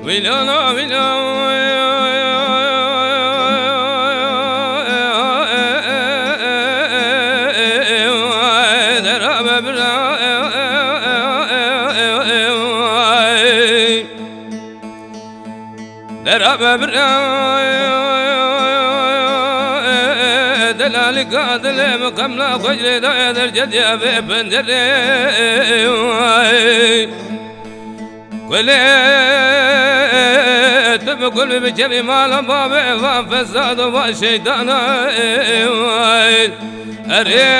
ويلو درب دلالي قادل مقامنا خجل دايدر جديا في بندري كلي تبقل بجبي مالا بابي فساد والشيطان أريم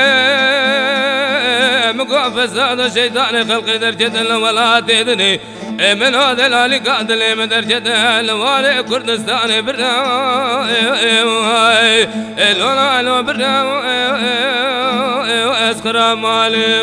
فساد الشيطان خلق درجة ولا تدني من هذا الالي قادل من درجة الوالي كردستان برا الولا برا اسخر مالي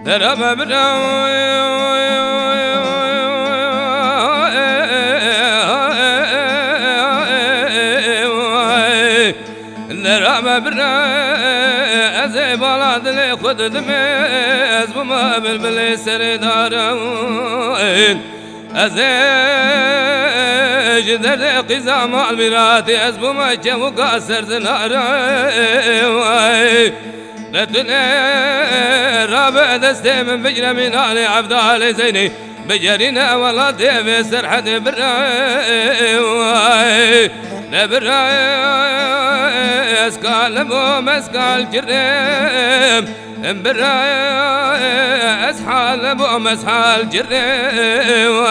درب ازي بلاد لي خد دميز بما بالبلي سردارين ازي جدر قزام الميراتي ازبو ما جمو قاسر زنارين لتني رابع دستي من بجرة من علي عبد علي زيني بجرينا والله ديبي سرحة براي براي اسكال ابو مسكال جريم براي اسحال ابو مسحال جريم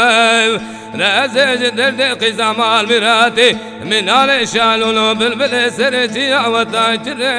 رازج درد قزام الميراتي من علي شالولو بالبل سرتي وتاجري